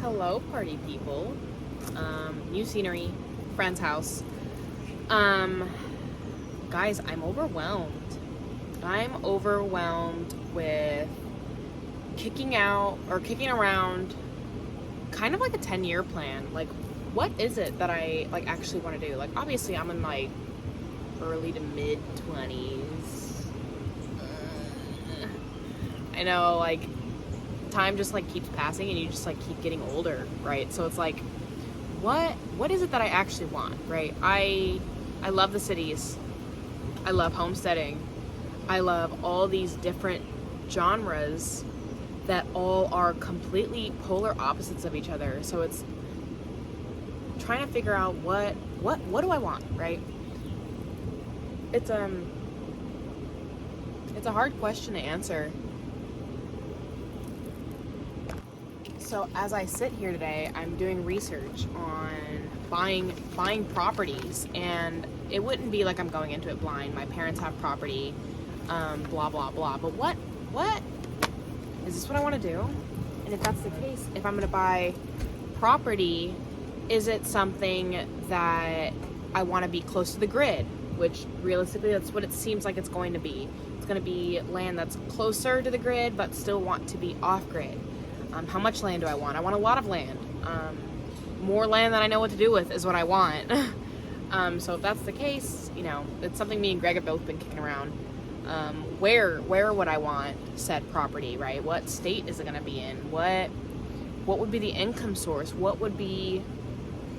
Hello, party people. New scenery, friend's house. Guys, I'm overwhelmed. I'm overwhelmed with kicking around kind of like a 10-year plan. Like, what is it that I actually want to do? Like, obviously I'm in my early to mid 20s. I know, like, time just keeps passing and you just keep getting older, right? So it's like, what is it that I actually want, right? I love the cities. I love homesteading. I love all these different genres that all are completely polar opposites of each other. So it's trying to figure out what do I want, right? It's a hard question to answer. So as I sit here today, I'm doing research on buying properties, and it wouldn't be like I'm going into it blind. My parents have property, blah blah blah. But what is this? What I want to do? And if that's the case, if I'm going to buy property, is it something that I want to be close to the grid? Which realistically, that's what it seems like it's going to be. It's going to be land that's closer to the grid, but still want to be off grid. How much land do I want? I want a lot of land. More land than I know what to do with is what I want. So if that's the case, it's something me and Greg have both been kicking around. Where would I want said property, right? What state is it going to be in? What would be the income source? What would be,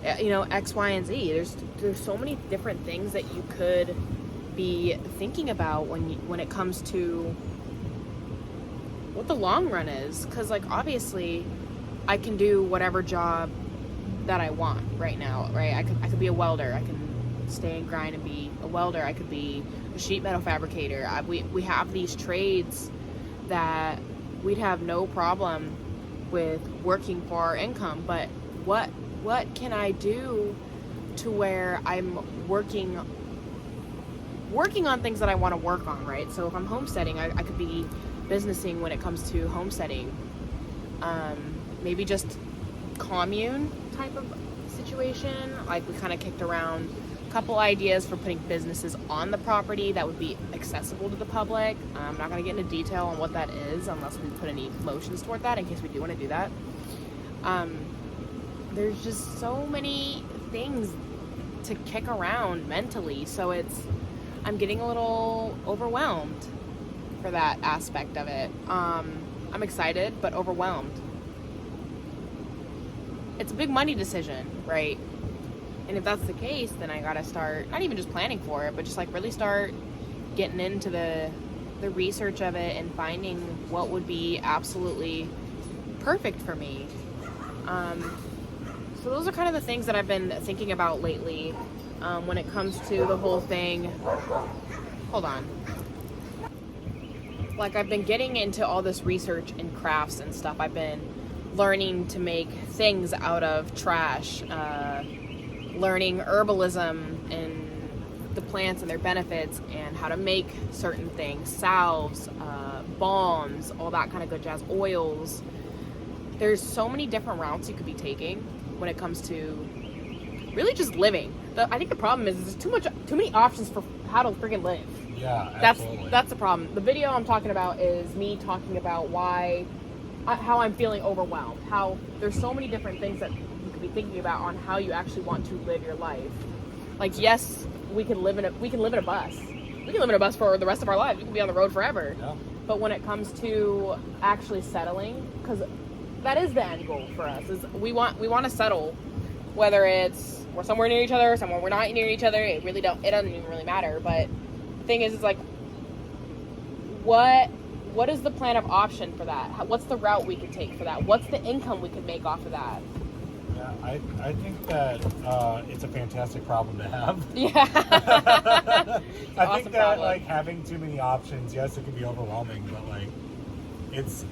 X, Y, and Z? There's so many different things that you could be thinking about when it comes to what the long run is, because obviously I can do whatever job that I want right now, right? I could be a welder. I can stay and grind and be a welder. I could be a sheet metal fabricator. We have these trades that we'd have no problem with working for our income, but what can I do to where I'm working on things that I want to work on, right? So if I'm homesteading, I could be businessing when it comes to homesteading. Maybe just commune type of situation. We kind of kicked around a couple ideas for putting businesses on the property that would be accessible to the public. I'm not going to get into detail on what that is unless we put any motions toward that, in case we do want to do that. There's just so many things to kick around mentally, so I'm getting a little overwhelmed for that aspect of it. I'm excited, but overwhelmed. It's a big money decision, right? And if that's the case, then I gotta start, not even just planning for it, but just really start getting into the research of it and finding what would be absolutely perfect for me. So those are kind of the things that I've been thinking about lately when it comes to the whole thing. Hold on. I've been getting into all this research and crafts and stuff. I've been learning to make things out of trash, learning herbalism and the plants and their benefits and how to make certain things, salves, balms, all that kind of good jazz, oils. There's so many different routes you could be taking when it comes to really just living. I think the problem is there's too many options for how to freaking live. Yeah, absolutely. That's the problem. The video I'm talking about is me talking about how I'm feeling overwhelmed. How there's so many different things that you could be thinking about on how you actually want to live your life. Yes, we can live in a bus. We can live in a bus for the rest of our lives. We can be on the road forever. Yeah. But when it comes to actually settling, because that is the end goal for us, is we want to settle, whether it's we're somewhere near each other, somewhere we're not near each other. It doesn't even really matter. But the thing is what is the plan of option for that? What's the route we could take for that? What's the income we could make off of that? Yeah, I think that it's a fantastic problem to have. Yeah. I think that having too many options, yes, it can be overwhelming, but it's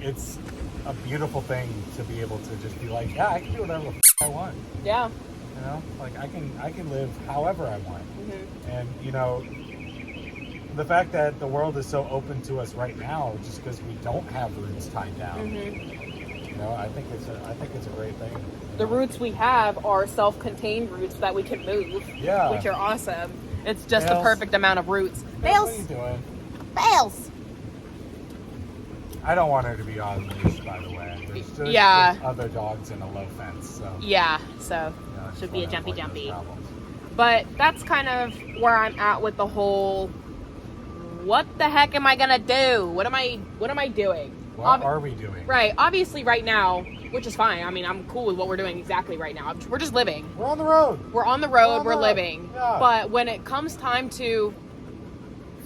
a beautiful thing to be able to just be yeah, I can do whatever the I want. Yeah. I can live however I want. Mm-hmm. And the fact that the world is so open to us right now, just because we don't have roots tied down, You know, I think it's a great thing. The routes we have are self-contained routes that we can move. Yeah. Which are awesome. It's just the Bales. perfect amount of routes. What are you doing? Bales! I don't want her to be on leash, by the way. There's other dogs in a low fence, so. Yeah, so should be a jumpy. But that's kind of where I'm at with the whole, what the heck am I gonna do? What am I doing? What are we doing? Right, obviously right now, which is fine. I mean, I'm cool with what we're doing exactly right now. We're just living. We're on the road. We're living. Yeah. But when it comes time to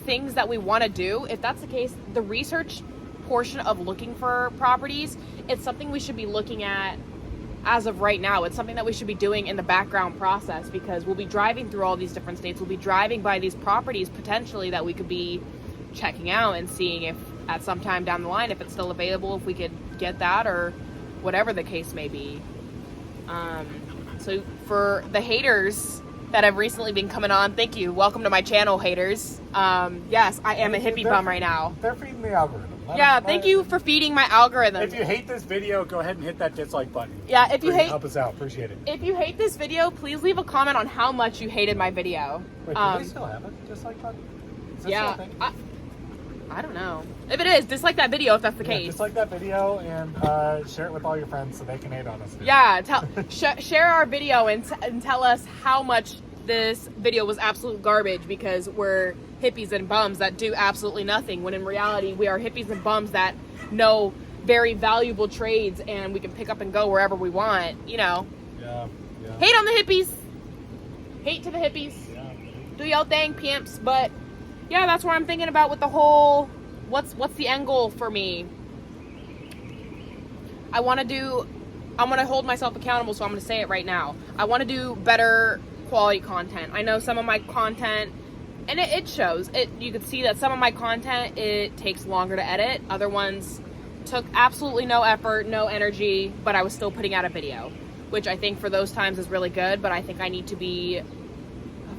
things that we want to do, if that's the case, the research portion of looking for properties, it's something we should be looking at as of right now. It's something that we should be doing in the background process, because we'll be driving through all these different states. We'll be driving by these properties potentially that we could be checking out and seeing if at some time down the line, if it's still available, if we could get that or whatever the case may be. So for the haters that have recently been coming on, thank you. Welcome to my channel, haters. Yes, I am a hippie bum right now. They're feeding the algorithm. Thank you for feeding my algorithm. If you hate this video, go ahead and hit that dislike button. Yeah, if you help us out, appreciate it. If you hate this video, please leave a comment on how much you hated my video. Wait, do they still have it? Dislike button? Is that still a thing? I don't know. If it is, dislike that video if that's the case. Dislike that video and share it with all your friends so they can hate on us. Yeah, share our video and tell us how much this video was absolute garbage, because we're hippies and bums that do absolutely nothing, when in reality we are hippies and bums that know very valuable trades and we can pick up and go wherever we want, you know. Yeah. Hate on the hippies. Hate to the hippies. Yeah. Do y'all thing, pimps. But yeah, that's what I'm thinking about with the whole, what's the end goal for me? I'm going to hold myself accountable, so I'm going to say it right now. I want to do better quality content. I know some of my content, and it shows. You can see that some of my content, it takes longer to edit. Other ones took absolutely no effort, no energy, but I was still putting out a video, which I think for those times is really good, but I think I need to be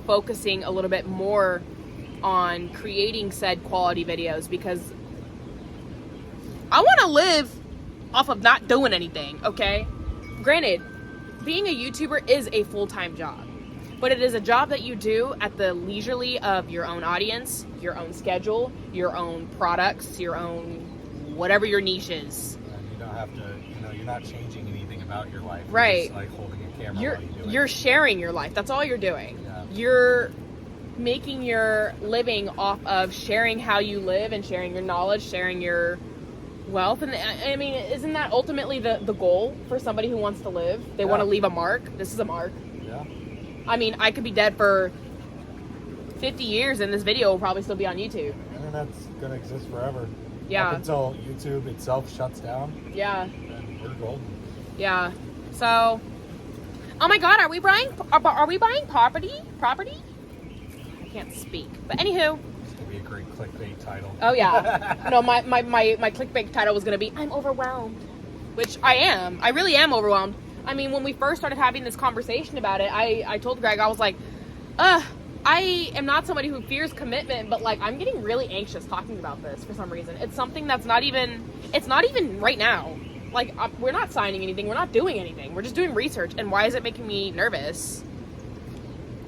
focusing a little bit more on creating said quality videos, because I want to live off of not doing anything, okay? Granted, being a YouTuber is a full-time job, but it is a job that you do at the leisurely of your own audience, your own schedule, your own products, your own whatever your niche is. And you don't have to, you're not changing anything about your life. Right. You're just like holding a camera while you do it. You're sharing your life. That's all you're doing. Yeah. You're making your living off of sharing how you live and sharing your knowledge, sharing your wealth. And I mean, isn't that ultimately the goal for somebody who wants to live? They want to leave a mark. This is a mark. Yeah. I mean, I could be dead for 50 years and this video will probably still be on YouTube. Internet's going to exist forever. Yeah. Up until YouTube itself shuts down. Yeah. And we're golden. Yeah. So, oh my God, are we buying property? I can't speak. But anywho. It's going to be a great clickbait title. Oh yeah. No, my clickbait title was going to be, I'm overwhelmed. Which I am. I really am overwhelmed. I mean, when we first started having this conversation about it, I told Greg, I was like, I am not somebody who fears commitment, but like, I'm getting really anxious talking about this for some reason. It's something that's not even right now. Like, we're not signing anything. We're not doing anything. We're just doing research. And why is it making me nervous?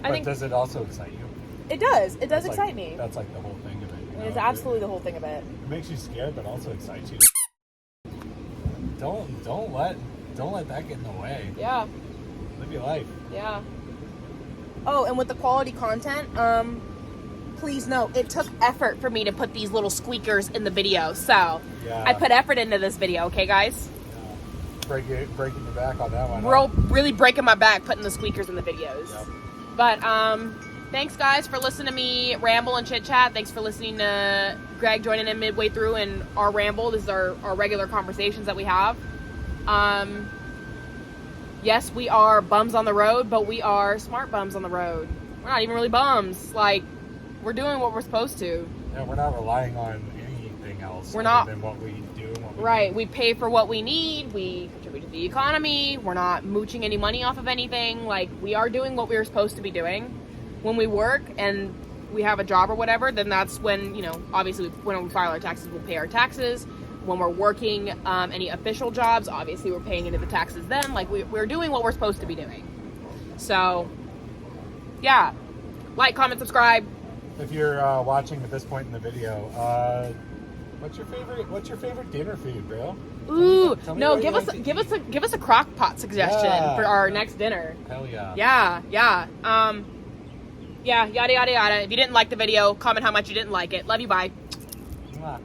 But does it also excite you? It does. It does excite me. That's like the whole thing of it. It's absolutely the whole thing of it. It makes you scared, but also excites you. Don't let that get in the way. Yeah. Live your life. Yeah. Oh, and with the quality content, please note, it took effort for me to put these little squeakers in the video. So, yeah. I put effort into this video, okay, guys? Yeah. Breaking your back on that one. We're really breaking my back putting the squeakers in the videos. Yep. But, thanks, guys, for listening to me ramble and chit-chat. Thanks for listening to Greg joining in midway through and our ramble. This is our regular conversations that we have. Yes, we are bums on the road, but we are smart bums on the road. We're not even really bums. Like, we're doing what we're supposed to. Yeah, we're not relying on anything else than what we do and what we Right. We pay for what we need. We contribute to the economy. We're not mooching any money off of anything. Like, we are doing what we're supposed to be doing. When we work and we have a job or whatever, then that's when, obviously when we file our taxes, we'll pay our taxes. when we're working any official jobs, obviously we're paying into the taxes then. Like we're doing what we're supposed to be doing. So yeah, like, comment, subscribe. If you're watching at this point in the video, what's your favorite dinner food, bro? Ooh, Tell me no, what you give us a crock pot suggestion for our next dinner. Hell yeah. Yeah. Yeah, yada yada yada. If you didn't like the video, comment how much you didn't like it. Love you, bye. Mwah.